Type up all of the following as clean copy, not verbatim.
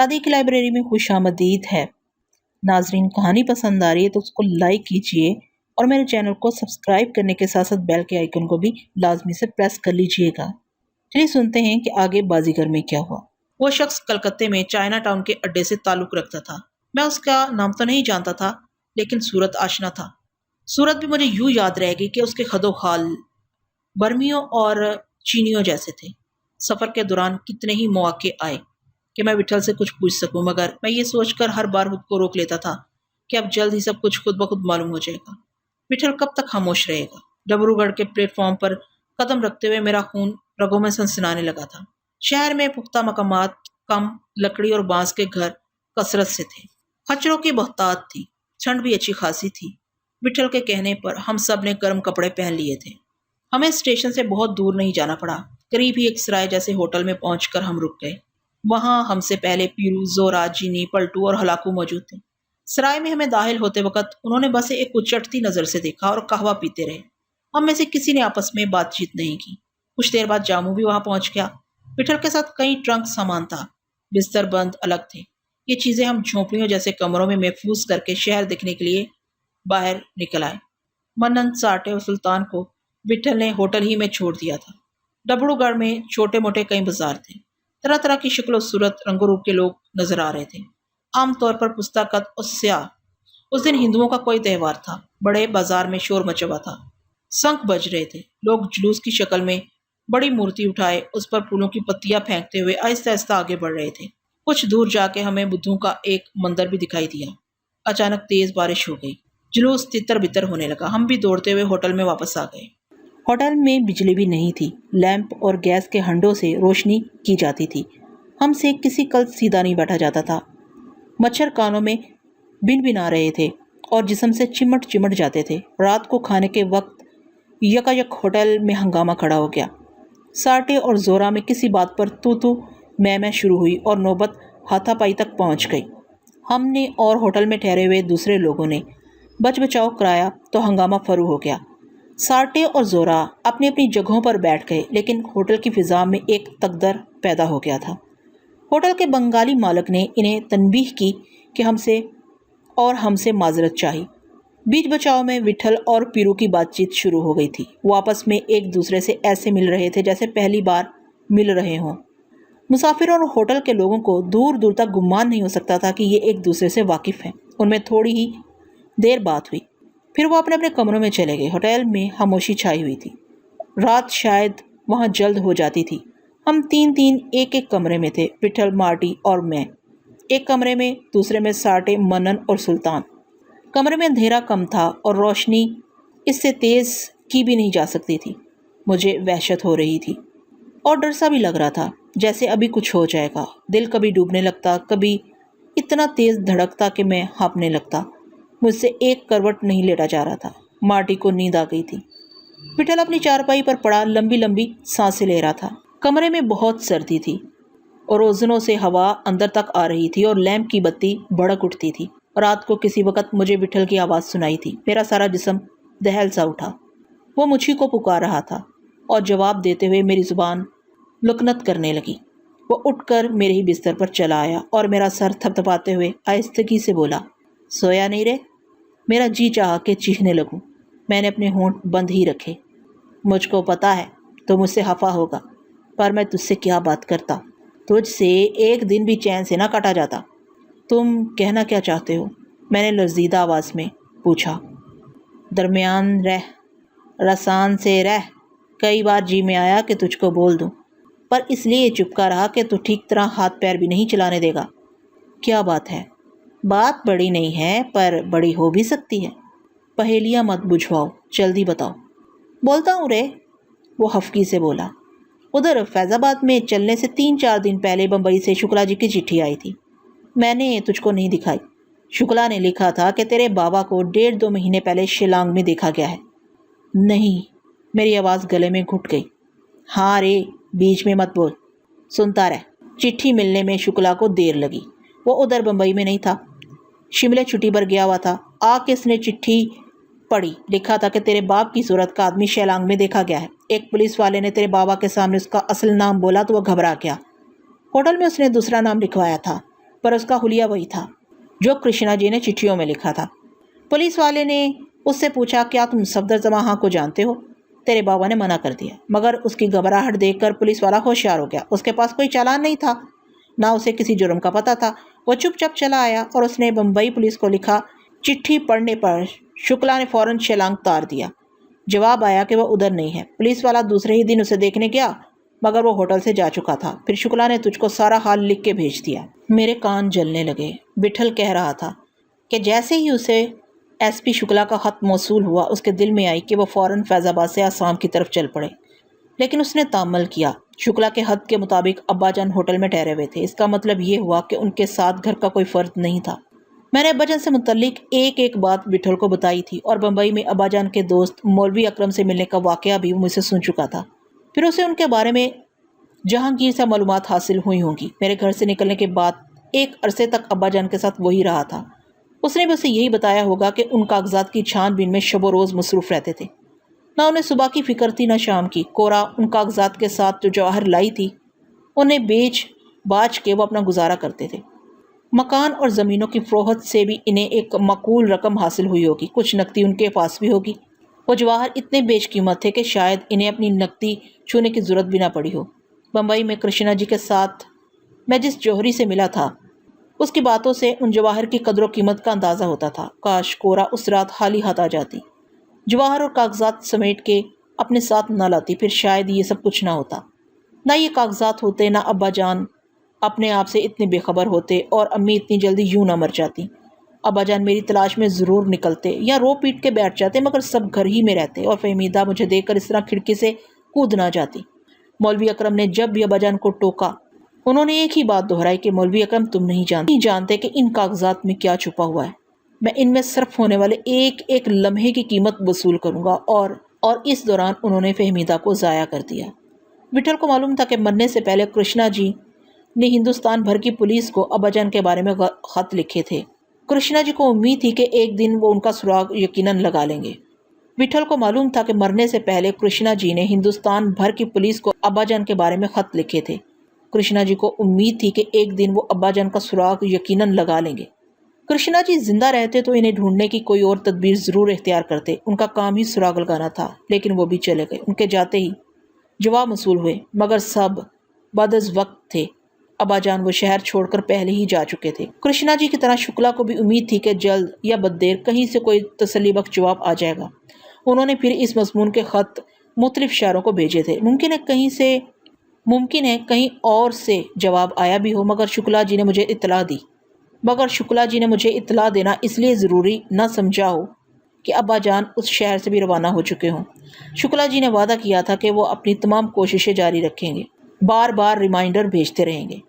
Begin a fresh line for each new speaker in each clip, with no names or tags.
सादी की लाइब्रेरी में खुशामदीद है। नाजरीन, कहानी पसंद आ रही है तो उसको लाइक कीजिए और मेरे चैनल को सब्सक्राइब करने के साथ साथ बेल के आइकन को भी लाजमी से प्रेस कर लीजिएगा। चलिए सुनते हैं कि आगे बाजीगर में क्या हुआ। वो शख्स कलकत्ते में चाइना टाउन के अड्डे से ताल्लुक रखता था। मैं उसका नाम तो नहीं जानता था, लेकिन सूरत आशना था। सूरत भी मुझे यूं याद रहेगी कि उसके खदो खाल बर्मियों और चीनियों जैसे थे। सफ़र के दौरान कितने ही मौके आए कि मैं विठल से कुछ पूछ सकूं, मगर मैं ये सोचकर हर बार खुद को रोक लेता था कि अब जल्द ही सब कुछ खुद ब खुद मालूम हो जाएगा। विठल कब तक खामोश रहेगा? डबरूगढ़ के प्लेटफॉर्म पर कदम रखते हुए मेरा खून रगों में सनसनाने लगा था। शहर में पुख्ता मकामात कम, लकड़ी और बांस के घर कसरत से थे। खच्चरों की बहुतात थी। ठंड भी अच्छी खासी थी। विठल के कहने पर हम सब ने गर्म कपड़े पहन लिए थे। हमें स्टेशन से बहुत दूर नहीं जाना पड़ा। करीब ही एक सराय जैसे होटल में पहुंचकर हम रुक गए। वहां हमसे पहले पीरू, जोरा, जीनी, पलटू और हलाकू मौजूद थे। सराय में हमें दाखिल होते वक्त उन्होंने बस एक उचटती नजर से देखा और कहवा पीते रहे। हम में से किसी ने आपस में बातचीत नहीं की। कुछ देर बाद जामू भी वहां पहुंच गया। विठल के साथ कई ट्रंक सामान था। बिस्तर बंद अलग थे। ये चीजें हम झोंपड़ियों जैसे कमरों में महफूज करके शहर देखने के लिए बाहर निकल आए। मन्नन, साटे और सुल्तान को विठल ने होटल ही में छोड़ दिया था। डबरूगढ़ में छोटे मोटे कई बाजार थे। तरह तरह की शक्ल और सूरत, रंगो रूप के लोग नजर आ रहे थे। आमतौर पर पुस्तकत और स्याह। उस दिन हिंदुओं का कोई त्यौहार था। बड़े बाजार में शोर मचा हुआ था। शंख बज रहे थे। लोग जुलूस की शक्ल में बड़ी मूर्ति उठाए उस पर फूलों की पत्तियां फेंकते हुए आहिस्ता आहिस्ता आगे बढ़ रहे थे। कुछ दूर जाके हमें बुद्धों का एक मंदिर भी दिखाई दिया। अचानक तेज बारिश हो गई। जुलूस तितर बितर होने लगा। हम भी दौड़ते हुए होटल में वापस आ गए। होटल में बिजली भी नहीं थी। लैंप और गैस के हंडों से रोशनी की जाती थी। हमसे किसी कल सीधा नहीं बैठा जाता था। मच्छर कानों में बिन बिन आ रहे थे और जिस्म से चिमट चिमट जाते थे। रात को खाने के वक्त यकायक होटल में हंगामा खड़ा हो गया। साटे और जोरा में किसी बात पर तू तू मैं शुरू हुई और नौबत हाथापाई तक पहुंच गई। हमने और होटल में ठहरे हुए दूसरे लोगों ने बच बचाव कराया तो हंगामा फरू हो गया। साटे और जोरा अपनी अपनी जगहों पर बैठ गए, लेकिन होटल की फिजा में एक तगदर पैदा हो गया था। होटल के बंगाली मालिक ने इन्हें तनबीह की कि हमसे माजरत चाहिए। बीच बचाव में विठल और पीरू की बातचीत शुरू हो गई थी। वो आपस में एक दूसरे से ऐसे मिल रहे थे जैसे पहली बार मिल रहे हों। मुसाफिरों और होटल के लोगों को दूर दूर तक गुमान नहीं हो सकता था कि ये एक दूसरे से वाकिफ़ हैं। उनमें थोड़ी ही देर बात हुई, फिर वो अपने अपने कमरों में चले गए। होटल में खामोशी छाई हुई थी। रात शायद वहाँ जल्द हो जाती थी। हम तीन तीन एक एक कमरे में थे। विठल, मार्टी और मैं एक कमरे में, दूसरे में साटे, मनन और सुल्तान। कमरे में अंधेरा कम था और रोशनी इससे तेज़ की भी नहीं जा सकती थी। मुझे वहशत हो रही थी और डर सा भी लग रहा था, जैसे अभी कुछ हो जाएगा। दिल कभी डूबने लगता, कभी इतना तेज़ धड़कता कि मैं हाँफने लगता। मुझसे एक करवट नहीं लेटा जा रहा था। मार्टी को नींद आ गई थी। विठल अपनी चारपाई पर पड़ा लंबी लंबी सांसें ले रहा था। कमरे में बहुत सर्दी थी और ओजनों से हवा अंदर तक आ रही थी और लैंप की बत्ती भड़क उठती थी। रात को किसी वक्त मुझे विठल की आवाज़ सुनाई थी। मेरा सारा जिस्म दहल सा उठा। वो मुझी को पुकार रहा था और जवाब देते हुए मेरी ज़ुबान लुकनत करने लगी। वो उठकर मेरे ही बिस्तर पर चला आया और मेरा सर थपथपाते हुए आहिस्तगी से बोला, सोया नहीं रे? मेरा जी चाहा कि चीखने लगूं। मैंने अपने होंठ बंद ही रखे। मुझको पता है तो मुझसे खफा होगा, पर मैं तुझसे क्या बात करता। तुझसे एक दिन भी चैन से ना काटा जाता। तुम कहना क्या चाहते हो? मैंने लर्जीदा आवाज़ में पूछा। दरमियान रह, रसान से रह। कई बार जी में आया कि तुझको बोल दूं, पर इसलिए चुपका रहा कि तू ठीक तरह हाथ पैर भी नहीं चलाने देगा। क्या बात है? बात बड़ी नहीं है, पर बड़ी हो भी सकती है। पहेलियाँ मत बुझवाओ, जल्दी बताओ। बोलता हूँ रे, वो हफ्की से बोला। उधर फैज़ाबाद में चलने से 3-4 दिन पहले बम्बई से शुक्ला जी की चिट्ठी आई थी। मैंने तुझको नहीं दिखाई। शुक्ला ने लिखा था कि तेरे बाबा को 1.5-2 महीने पहले शिलांग में देखा गया है। नहीं, मेरी आवाज़ गले में घुट गई। हाँ रे, बीच में मत बोल, सुनता रह। चिट्ठी मिलने में शुक्ला को देर लगी। वो उधर बम्बई में नहीं था, शिमले छुट्टी पर गया हुआ था। आके इसने चिट्ठी पढ़ी। लिखा था कि तेरे बाप की सूरत का आदमी शिलांग में देखा गया है। एक पुलिस वाले ने तेरे बाबा के सामने उसका असल नाम बोला तो वह घबरा गया। होटल में उसने दूसरा नाम लिखवाया था। पर उसका हुलिया वही था जो कृष्णा जी ने चिट्ठियों में लिखा था। पुलिस वाले ने उससे पूछा, क्या तुम सफदरजंग को जानते हो? तेरे बाबा ने मना कर दिया, मगर उसकी घबराहट देखकर पुलिस वाला होशियार हो गया। उसके पास कोई चालान नहीं था, ना उसे किसी जुर्म का पता था। वो चुपचाप चला आया और उसने बम्बई पुलिस को लिखा। चिट्ठी पढ़ने पर शुक्ला ने फौरन छलांग तार दिया। जवाब आया कि वह उधर नहीं है। पुलिस वाला दूसरे ही दिन उसे देखने गया, मगर वो होटल से जा चुका था। फिर शुक्ला ने तुझको सारा हाल लिख के भेज दिया। मेरे कान जलने लगे। विठल कह रहा था कि जैसे ही उसे एसपी शुक्ला का खत मौसूल हुआ, उसके दिल में आई कि वह फौरन फैजाबाद से आसाम की तरफ चल पड़े, लेकिन उसने ताम्मल किया। शुक्ला के खत के मुताबिक अब्बाजान होटल में ठहरे हुए थे। इसका मतलब ये हुआ कि उनके साथ घर का कोई फर्द नहीं था। मैंने अब्बाजान से मुतल्लिक एक एक बात विठल को बताई थी और बम्बई में अब्बाजान के दोस्त मौलवी अकरम से मिलने का वाक़या भी मुझसे सुन चुका था। फिर उसे उनके बारे में जहांगीर से मालूमात हासिल हुई होंगी। मेरे घर से निकलने के बाद एक अरसे तक अब्बाजान के साथ वही रहा था। उसने भी उसे यही बताया होगा कि उन कागजात की छानबीन में शब रोज़ मसरूफ़ रहते थे। ना उन्हें सुबह की फ़िक्र थी, ना शाम की। कोरा उन कागजात के साथ जो जवाहर लाई थी, उन्हें बेच बाच के वो अपना गुजारा करते थे। मकान और ज़मीनों की फ़रोख्त से भी इन्हें एक माकूल रकम हासिल हुई होगी। कुछ नकदी उनके पास भी होगी। वो जवाहर इतने बेशकीमत थे कि शायद इन्हें अपनी नकदी छूने की ज़रूरत भी ना पड़ी हो। बम्बई में कृष्णा जी के साथ मैं जिस जौहरी से मिला था, उसकी बातों से उन जवाहर की कदर व कीमत का अंदाज़ा होता था। काश कोरा उस रात खाली हाथ आ जाती, जवाहर और कागजात समेट के अपने साथ न लाती, फिर शायद ये सब कुछ ना होता। ना ये कागजात होते, ना अब्बा जान अपने आप से इतने बेखबर होते और अम्मी इतनी जल्दी यूं ना मर जाती। अब्बा जान मेरी तलाश में ज़रूर निकलते या रो पीट के बैठ जाते, मगर सब घर ही में रहते और फहमीदा मुझे देखकर इस तरह खिड़की से कूद ना जाती। मौलवी अकरम ने जब भी अब्बा जान को टोका, उन्होंने एक ही बात दोहराई कि मौलवी अकरम, तुम नहीं जानते कि इन कागजात में क्या छुपा हुआ है। मैं इनमें सर्फ होने वाले एक एक लम्हे की कीमत वसूल करूंगा। और इस दौरान उन्होंने फहमीदा को ज़ाया कर दिया। विठल को मालूम था कि मरने से पहले कृष्णा जी ने हिंदुस्तान भर की पुलिस को अब्बाजान के बारे में खत लिखे थे। कृष्णा जी को उम्मीद थी कि एक दिन वो उनका सुराग यकीनन लगा लेंगे। विठल को मालूम था कि मरने से पहले कृष्णा जी ने हिंदुस्तान भर की पुलिस को अब्बाजान के बारे में खत लिखे थे। कृष्णा जी को उम्मीद थी कि एक दिन वो अब्बाजान का सुराग यकीनन लगा लेंगे। कृष्णा जी जिंदा रहते तो इन्हें ढूंढने की कोई और तदबीर ज़रूर इख्तियार करते। उनका काम ही सुराग लगाना था, लेकिन वो भी चले गए। उनके जाते ही जवाब मसूल हुए, मगर सब बदअज़ वक्त थे। अब्बाजान वो शहर छोड़कर पहले ही जा चुके थे। कृष्णा जी की तरह शुक्ला को भी उम्मीद थी कि जल्द या बददेर कहीं से कोई तसल्लीबख्श जवाब आ जाएगा। उन्होंने फिर इस मज़मून के ख़त मुख्तलिफ शहरों को भेजे थे। मुमकिन है कहीं और से जवाब आया भी हो, मगर शुक्ला जी ने मुझे इत्तला देना इसलिए ज़रूरी न समझा हो कि अब्बाजान उस शहर से भी रवाना हो चुके हों। शुक्ला जी ने वादा किया था कि वो अपनी तमाम कोशिशें जारी रखेंगे, बार बार रिमाइंडर भेजते रहेंगे।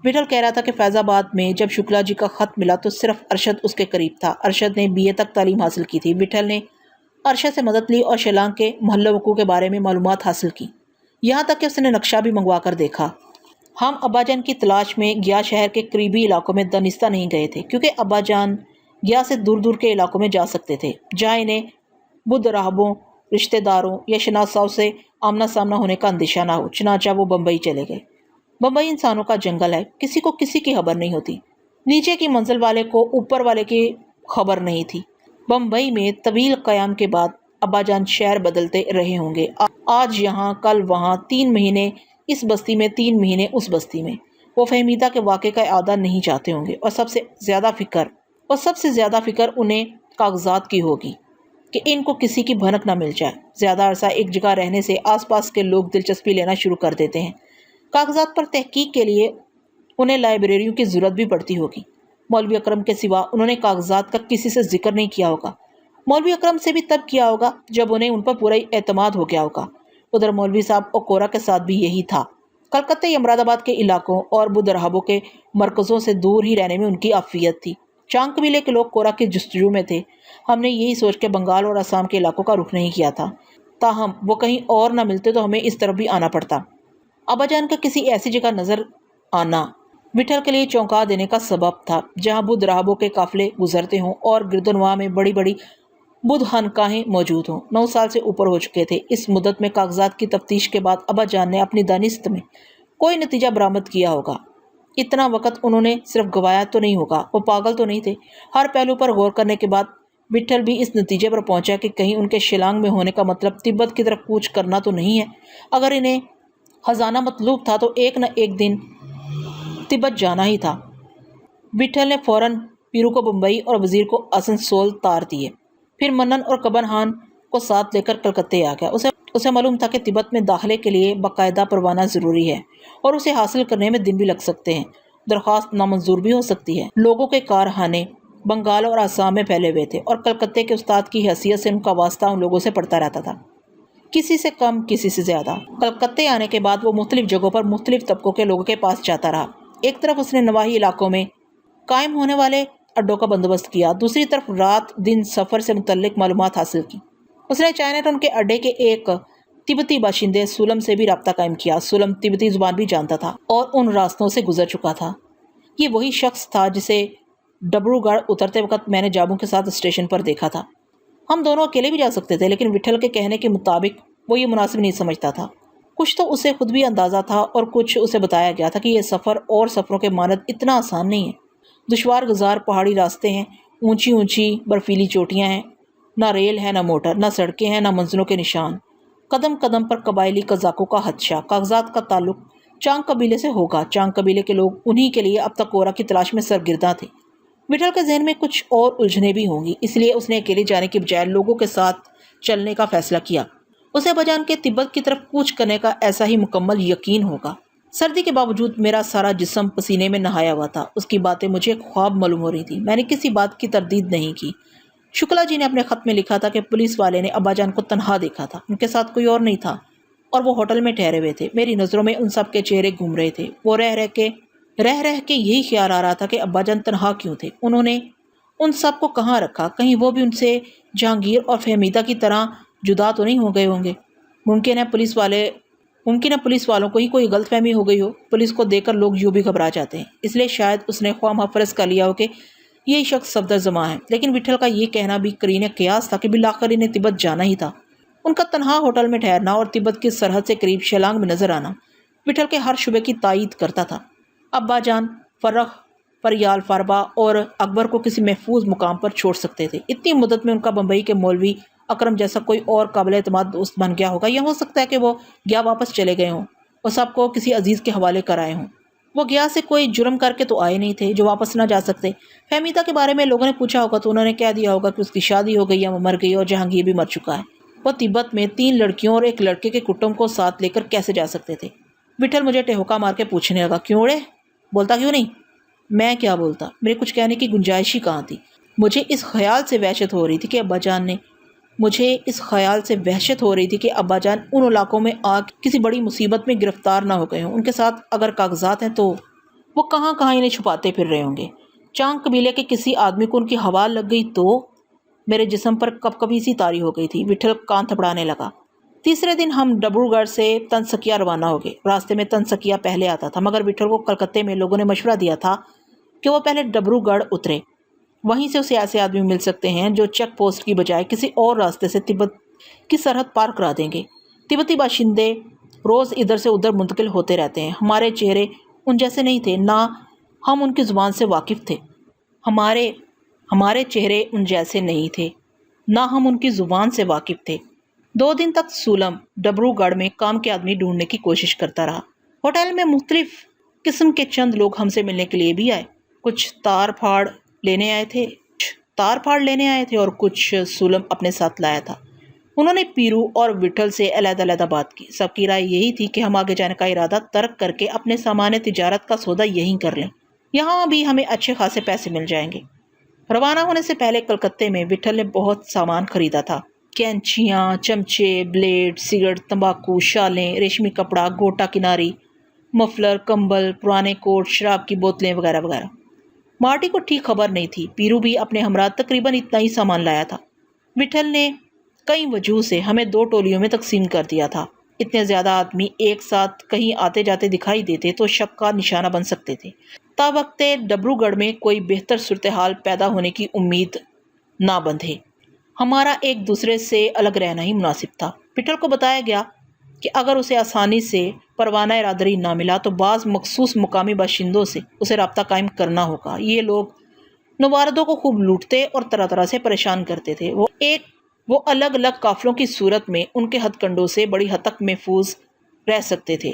विठल कह रहा था कि फैज़ाबाद में जब शुक्ला जी का ख़त मिला तो सिर्फ अरशद उसके करीब था। अरशद ने BA तक तालीम हासिल की थी। विठल ने अरशद से मदद ली और शिलांग के महल्ला वकू के बारे में मालूमात हासिल की, यहाँ तक कि उसने नक्शा भी मंगवा कर देखा। हम अब्बाजान की तलाश में गया शहर के करीबी इलाकों में दनिस्ता नहीं गए थे, क्योंकि अब्बाजान गया से दूर दूर के इलाकों में जा सकते थे, जहाँ इन्हें बुद्ध राहबों, रिश्तेदारों या शनासाओं से आमना सामना होने का अंदेशा ना हो। चनाचा वो बम्बई चले गए। बम्बई इंसानों का जंगल है, किसी को किसी की खबर नहीं होती। नीचे की मंजिल वाले को ऊपर वाले की खबर नहीं थी। बम्बई में तवील क़याम के बाद अब्बाजान शहर बदलते रहे होंगे, आज यहाँ कल वहाँ, 3 महीने इस बस्ती में, 3 महीने उस बस्ती में। वो फहमीदा के वाक़े का आदा नहीं चाहते होंगे और सबसे ज़्यादा फ़िक्र उन्हें कागजात की होगी कि इनको किसी की भनक ना मिल जाए। ज़्यादा अरसा एक जगह रहने से आसपास के लोग दिलचस्पी लेना शुरू कर देते हैं। कागजात पर तहकीक के लिए उन्हें लाइब्रेरियों की ज़रूरत भी पड़ती होगी। मौलवी अकरम के सिवा उन्होंने कागजात का किसी से जिक्र नहीं किया होगा। मौलवी अकरम से भी तब किया होगा जब उन्हें उन पर पूरा एतमाद हो गया होगा। उधर मौलवी साहब और कोरा के साथ भी यही था। कलकत्ते या मुरादाबाद के इलाकों और बुद्ध राहबों के मरकज़ों से दूर ही रहने में उनकी आफियत थी। चांग कबीले के लोग कोरा की जस्तजू में थे। हमने यही सोच के बंगाल और असम के इलाकों का रुख नहीं किया था। ताहम वो कहीं और न मिलते तो हमें इस तरफ भी आना पड़ता। अब्बाजान का किसी ऐसी जगह नज़र आना विठल के लिए चौंका देने का सबब था, जहाँ बुद्ध राहबों के काफिले गुजरते हों और गिरदनवा में बड़ी बड़ी बुद्ध खानकाहें मौजूद हों। 9 साल से ऊपर हो चुके थे। इस मुद्दत में कागजात की तफ्तीश के बाद अब्बाजान ने अपनी दानिस्त में कोई नतीजा बरामद किया होगा। इतना वक्त उन्होंने सिर्फ गवाया तो नहीं होगा, वो पागल तो नहीं थे। हर पहलू पर गौर करने के बाद विट्ठल भी इस नतीजे पर पहुंचा कि कहीं उनके शिलांग में होने का मतलब तिब्बत की तरफ कूच करना तो नहीं है। अगर इन्हें खजाना मतलूब था तो एक न एक दिन तिब्बत जाना ही था। विट्ठल ने फौरन पीरू को बम्बई और वजीर को आसनसोल तार दिए। फिर मन्नन और कबन खान को साथ लेकर कलकत्ते आ गया। उसे मालूम था कि तिब्बत में दाखिले के लिए बाकायदा परवाना ज़रूरी है और उसे हासिल करने में दिन भी लग सकते हैं। दरख्वास्त नामंजूर भी हो सकती है। लोगों के कारखाने बंगाल और आसाम में फैले हुए थे और कलकत्ते के उस्ताद की हैसियत से उनका वास्ता उन लोगों से पड़ता रहता था, किसी से कम किसी से ज़्यादा। कलकत्ते आने के बाद वो मुख्तलिफ जगहों पर मुख्तलिफ तबकों के लोगों के पास जाता रहा। एक तरफ उसने नवाही इलाकों में कायम होने वाले अड्डों का बंदोबस्त किया, दूसरी तरफ रात दिन सफ़र से मुतल्लिक मालूमात हासिल की। उसने चाइना टाउन के अड्डे के एक तिब्बती बाशिंदे सुलम से भी रब्ता कायम किया। सुलम तिब्बती जुबान भी जानता था और उन रास्तों से गुजर चुका था। ये वही शख्स था जिसे डिब्रूगढ़ उतरते वक्त मैंने जाबू के साथ स्टेशन पर देखा था। हम दोनों अकेले भी जा सकते थे, लेकिन विट्ठल के कहने के मुताबिक वो ये मुनासिब नहीं समझता था। कुछ तो उसे खुद भी अंदाज़ा था और कुछ उसे बताया गया था कि यह सफ़र और सफ़रों के मानद इतना आसान नहीं है। दुश्वार गुजार पहाड़ी रास्ते हैं, ऊंची ऊंची बर्फीली चोटियां हैं, ना रेल है, ना मोटर, ना सड़कें हैं, ना मंजिलों के निशान। कदम कदम पर कबायली कज़ाकों का हदशा। कागजात का ताल्लुक चांग कबीले से होगा। चांग कबीले के लोग उन्हीं के लिए अब तक कोरा की तलाश में सरगिर्दा थे। विट्ठल के जहन में कुछ और उलझने भी होंगी, इसलिए उसने अकेले जाने के बजाय लोगों के साथ चलने का फैसला किया। उसे बजान के तिब्बत की तरफ कूच करने का ऐसा ही मुकम्मल यकीन होगा। सर्दी के बावजूद मेरा सारा जिस्म पसीने में नहाया हुआ था। उसकी बातें मुझे ख्वाब मालूम हो रही थी। मैंने किसी बात की तरदीद नहीं की। शुक्ला जी ने अपने ख़त में लिखा था कि पुलिस वाले ने अब्बाजान को तन्हा देखा था, उनके साथ कोई और नहीं था और वो होटल में ठहरे हुए थे। मेरी नज़रों में उन सब के चेहरे घूम रहे थे। वो रह रह के यही ख्याल आ रहा था कि अब्बाजान तन्हा क्यों थे। उन्होंने उन सब को कहाँ रखा? कहीं वो भी उनसे जहांगीर और फहमीदा की तरह जुदा तो नहीं हो गए होंगे। मुमकिन है पुलिस वालों को ही कोई गलतफहमी हो गई हो। पुलिस को देखकर लोग यूँ भी घबरा जाते हैं, इसलिए शायद उसने ख्वाम फर्ज कर लिया हो कि यही शख्स सफदर जमा है। लेकिन विट्ठल का ये कहना भी करीने कयास था कि बिलाखिर इन्हें तिब्बत जाना ही था। उनका तनहा होटल में ठहरना और तिब्बत की सरहद से करीब शिलांग में नजर आना विट्ठल के हर शुबे की तायीद करता था। अब्बाजान फर्रख फरियाल फारबा और अकबर को किसी महफूज मुकाम पर छोड़ सकते थे। इतनी मुद्दत में उनका बम्बई के मौलवी अकरम जैसा कोई और काबिल एतमाद दोस्त बन गया होगा, या हो सकता है कि वो गया वापस चले गए हों और सबको किसी अजीज़ के हवाले कर आए हों। वो गया से कोई जुर्म करके तो आए नहीं थे जो वापस ना जा सकते। फहमीदा के बारे में लोगों ने पूछा होगा तो उन्होंने कह दिया होगा कि उसकी शादी हो गई या वो मर गई और जहांगीर भी मर चुका है। वो तिब्बत में 3 लड़कियों और एक लड़के के कुटुंब को साथ लेकर कैसे जा सकते थे? विट्ठल मुझे टेहोका मार के पूछने लगा, क्यों रे? बोलता क्यों नहीं? मैं क्या बोलता? मेरे कुछ कहने की गुंजाइश ही कहाँ थी। मुझे इस ख्याल से वहशत हो रही थी कि अब्बाजान उन इलाकों में आके किसी बड़ी मुसीबत में गिरफ्तार ना हो गए हों। उनके साथ अगर कागजात हैं तो वो कहाँ कहाँ इन्हें छुपाते फिर रहे होंगे। चांग कबीले के किसी आदमी को उनकी हवा लग गई तो मेरे जिस्म पर कभी सी तारी हो गई थी। विट्ठल कान थपड़ाने लगा। तीसरे दिन हम डिब्रूगढ़ से तनसकिया रवाना हो गए। रास्ते में तनसकिया पहले आता था, मगर विट्ठल को कलकत्ते में लोगों ने मशवरा दिया था कि वो पहले डिब्रूगढ़ उतरे। वहीं से उसे ऐसे आदमी मिल सकते हैं जो चेक पोस्ट की बजाय किसी और रास्ते से तिब्बत की सरहद पार करा देंगे। तिब्बती बाशिंदे रोज़ इधर से उधर मुंतकिल होते रहते हैं। हमारे चेहरे उन जैसे नहीं थे, ना हम उनकी ज़ुबान से वाकिफ़ थे। हमारे चेहरे उन जैसे नहीं थे, ना हम उनकी ज़ुबान से वाकिफ़ थे। 2 दिन तक सूलम डिब्रूगढ़ में काम के आदमी ढूंढने की कोशिश करता रहा। होटल में मुख्तलिफ किस्म के चंद लोग हमसे मिलने के लिए भी आए। कुछ तार फाड़ लेने आए थे और कुछ सूलम अपने साथ लाया था। उन्होंने पीरू और विट्ठल से अलग-अलग बात की। सबकी राय यही थी कि हम आगे जाने का इरादा तर्क करके अपने सामान तिजारत का सौदा यहीं कर लें। यहाँ भी हमें अच्छे खासे पैसे मिल जाएंगे। रवाना होने से पहले कलकत्ते में विट्ठल ने बहुत सामान खरीदा था। कैंचियाँ, चमचे, ब्लेड, सिगरेट, तंबाकू, शालें, रेशमी कपड़ा, गोटा किनारी, मफलर, कंबल, पुराने कोट, शराब की बोतलें वगैरह वगैरह। मार्टी को ठीक खबर नहीं थी। पीरू भी अपने हमरा तकरीबन इतना ही सामान लाया था। विट्ठल ने कई वजह से हमें 2 टोलियों में तकसीम कर दिया था। इतने ज़्यादा आदमी एक साथ कहीं आते जाते दिखाई देते तो शक का निशाना बन सकते थे। तावक्ते डिब्रूगढ़ में कोई बेहतर सूरत हाल पैदा होने की उम्मीद ना बंधे। हमारा एक दूसरे से अलग रहना ही मुनासिब था। विट्ठल को बताया गया कि अगर उसे आसानी से परवाना रादरी ना मिला तो बाज़ मखसूस मुकामी बाशिंदों से उसे रब्ता कायम करना होगा। ये लोग नवारदों को खूब लूटते और तरह तरह से परेशान करते थे। वो अलग अलग काफिलों की सूरत में उनके हथकंडों से बड़ी हद तक महफूज रह सकते थे।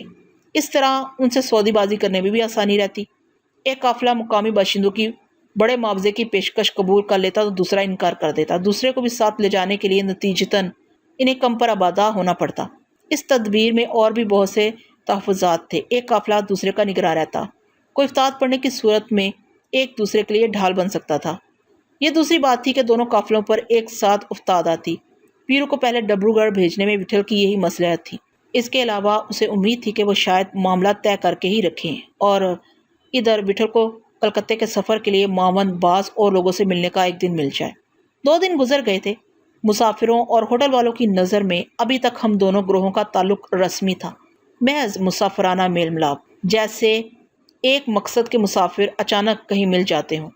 इस तरह उनसे सौदेबाजी करने में भी आसानी रहती। एक काफिला मुकामी बाशिंदों की बड़े मुआवजे की पेशकश कबूल कर लेता तो दूसरा इनकार कर देता। दूसरे को भी साथ ले जाने के लिए नतीजतन इन्हें कम पर आबादा होना पड़ता। इस तदबीर में और भी बहुत से तहफ़्फ़ुज़ात थे। एक काफिला दूसरे का निगरान रहता। कोई इफ्ताद पड़ने की सूरत में एक दूसरे के लिए ढाल बन सकता था। यह दूसरी बात थी कि दोनों काफिलों पर एक साथ उफ्ताद आती। पीरू को पहले डब्रूगढ़ भेजने में विठल की यही मसलहत थी। इसके अलावा उसे उम्मीद थी कि वो शायद मामला तय करके ही रखें और इधर विठल को कलकत्ते के सफ़र के लिए मावन बास और लोगों से मिलने का एक दिन मिल जाए। 2 दिन गुजर गए थे। मुसाफिरों और होटल वालों की नज़र में अभी तक हम दोनों ग्रोहों का ताल्लुक रस्मी था, महज मुसाफराना मेल मिलाप, जैसे एक मकसद के मुसाफिर अचानक कहीं मिल जाते हों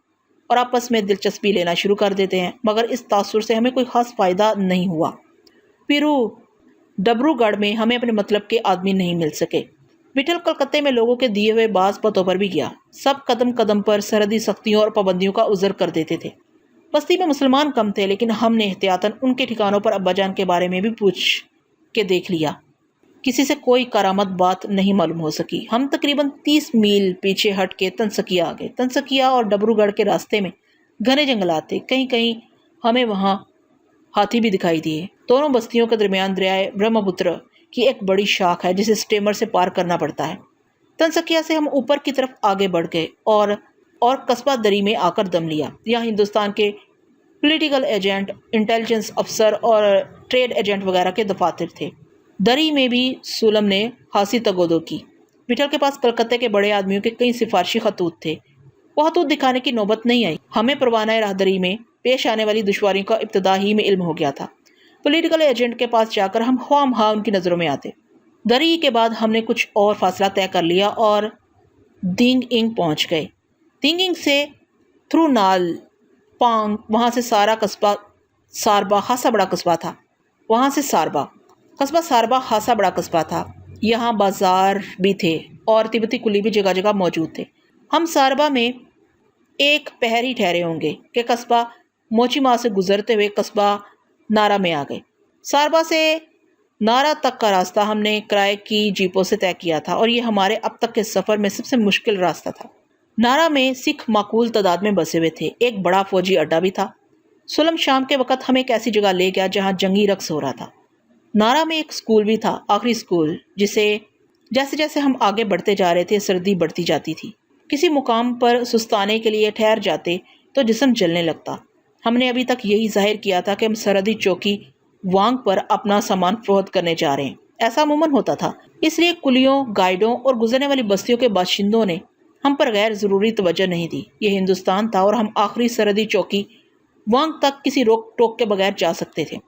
और आपस में दिलचस्पी लेना शुरू कर देते हैं। मगर इस तासुर से हमें कोई ख़ास फ़ायदा नहीं हुआ। पीरू डब्रूगढ़ में हमें अपने मतलब के आदमी नहीं मिल सके। विठल कलकत्ते में लोगों के दिए हुए बाज़ पतों पर भी गया। सब कदम कदम पर सरहदी सख्तियों और पाबंदियों का उज़र कर देते थे। बस्ती में मुसलमान कम थे, लेकिन हमने एहतियातन उनके ठिकानों पर अब्बाजान के बारे में भी पूछ के देख लिया। किसी से कोई करामत बात नहीं मालूम हो सकी। हम तकरीबन 30 मील पीछे हट के तनसकिया आ गए। तनसकिया और डब्रूगढ़ के रास्ते में घने जंगलात थे। कहीं कहीं हमें वहाँ हाथी भी दिखाई दिए। दोनों बस्तियों के दरमियान दरियाए ब्रह्मपुत्र की एक बड़ी शाख है जिसे स्टीमर से पार करना पड़ता है। तनसकिया से हम ऊपर की तरफ आगे बढ़ गए और कस्बा दरी में आकर दम लिया। यहाँ हिंदुस्तान के पॉलिटिकल एजेंट, इंटेलिजेंस अफसर और ट्रेड एजेंट वगैरह के दफातर थे। दरी में भी सुलम ने खासी तगोदो की। विठल के पास कलकत्ते के बड़े आदमियों के कई सिफारशी खतूत थे। वो खतूत दिखाने की नौबत नहीं आई। हमें परवाना राहदरी में पेश आने वाली दुश्वारियों का इब्तदा ही में इल्म हो गया था। पॉलिटिकल एजेंट के पास जाकर हम ख्वामखा उनकी नज़रों में आते। दरी के बाद हमने कुछ और फासला तय कर लिया और दिंग इंग पहुँच गए। दिंग इंग से थ्रू नाल पांग, वहाँ से सारा कस्बा सारबा खासा बड़ा कस्बा था। कस्बा सारबा खासा बड़ा कस्बा था। यहाँ बाजार भी थे और तिब्बती कुली भी जगह जगह मौजूद थे। हम सारबा में एक पहर ही ठहरे होंगे कि कस्बा मोचीमा से गुजरते हुए कस्बा नारा में आ गए। सारबा से नारा तक का रास्ता हमने किराए की जीपों से तय किया था और ये हमारे अब तक के सफ़र में सबसे मुश्किल रास्ता था। नारा में सिख माकूल तादाद में बसे हुए थे। एक बड़ा फौजी अड्डा भी था। सुलम शाम के वक़्त हमें एक ऐसी जगह ले गया जहाँ जंगी रक्स हो रहा था। नारा में एक स्कूल भी था, आखिरी स्कूल, जिसे जैसे जैसे हम आगे बढ़ते जा रहे थे सर्दी बढ़ती जाती थी। किसी मुकाम पर सुस्ताने के लिए ठहर जाते तो जिस्म जलने लगता। हमने अभी तक यही जाहिर किया था कि हम सरहदी चौकी वांग पर अपना सामान फरोख्त करने जा रहे हैं। ऐसा अमूमन होता था। इसलिए कुलियों, गाइडों और गुजरने वाली बस्तियों के बाशिंदों ने हम पर गैर ज़रूरी तवज्जो नहीं दी। ये हिंदुस्तान था और हम आखिरी सरहदी चौकी वांग तक किसी रोक टोक के बगैर जा सकते थे।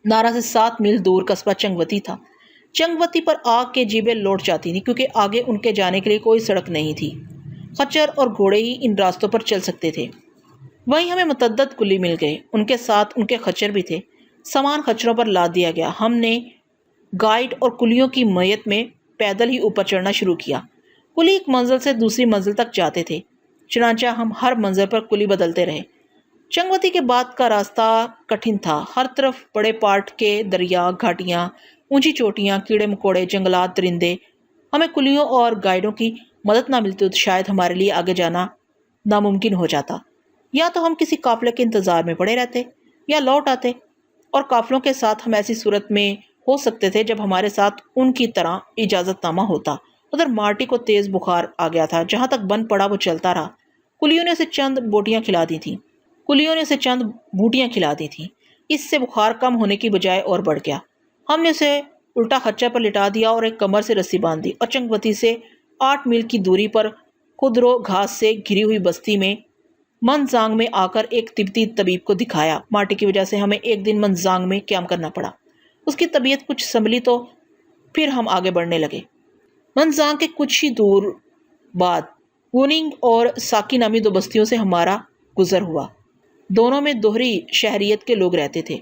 नारा से 7 मील दूर कस्बा चंगवती था। चंगवती पर आग के जीबें लौट जाती थी क्योंकि आगे उनके जाने के लिए कोई सड़क नहीं थी। खच्चर और घोड़े ही इन रास्तों पर चल सकते थे। वहीं हमें मुतद्दद कुली मिल गए। उनके साथ उनके खच्चर भी थे। सामान खच्चरों पर लाद दिया गया। हमने गाइड और कुलियों की मयत में पैदल ही ऊपर चढ़ना शुरू किया। कुली एक मंजिल से दूसरी मंजिल तक जाते थे, चुनांचा हम हर मंजिल पर कुली बदलते रहे। चंगवती के बाद का रास्ता कठिन था। हर तरफ बड़े पाट के दरिया, घाटियाँ, ऊंची चोटियाँ, कीड़े मकोड़े, जंगलात, दरिंदे। हमें कुलियों और गाइडों की मदद ना मिलती तो शायद हमारे लिए आगे जाना नामुमकिन हो जाता। या तो हम किसी काफिले के इंतज़ार में पड़े रहते या लौट आते, और काफिलों के साथ हम ऐसी सूरत में हो सकते थे जब हमारे साथ उनकी तरह इजाज़तनामा होता। उधर मार्टी को तेज़ बुखार आ गया था। जहाँ तक बन पड़ा वो चलता रहा। कुलियों ने उसे चंद बूटियाँ खिला दी थीं। इससे बुखार कम होने की बजाय और बढ़ गया। हमने उसे उल्टा खच्चर पर लिटा दिया और एक कमर से रस्सी बांध दी और चंगवती से 8 मील की दूरी पर खुदरो घास से घिरी हुई बस्ती में मनजांग में आकर एक तिब्बती तबीब को दिखाया। मार्टी की वजह से हमें एक दिन मनजांग में क्याम करना पड़ा। उसकी तबीयत कुछ संभली तो फिर हम आगे बढ़ने लगे। मनजांग के कुछ ही दूर बाद वुनिंग और साकी नामी 2 बस्तियों से हमारा गुजर हुआ। दोनों में दोहरी शहरियत के लोग रहते थे।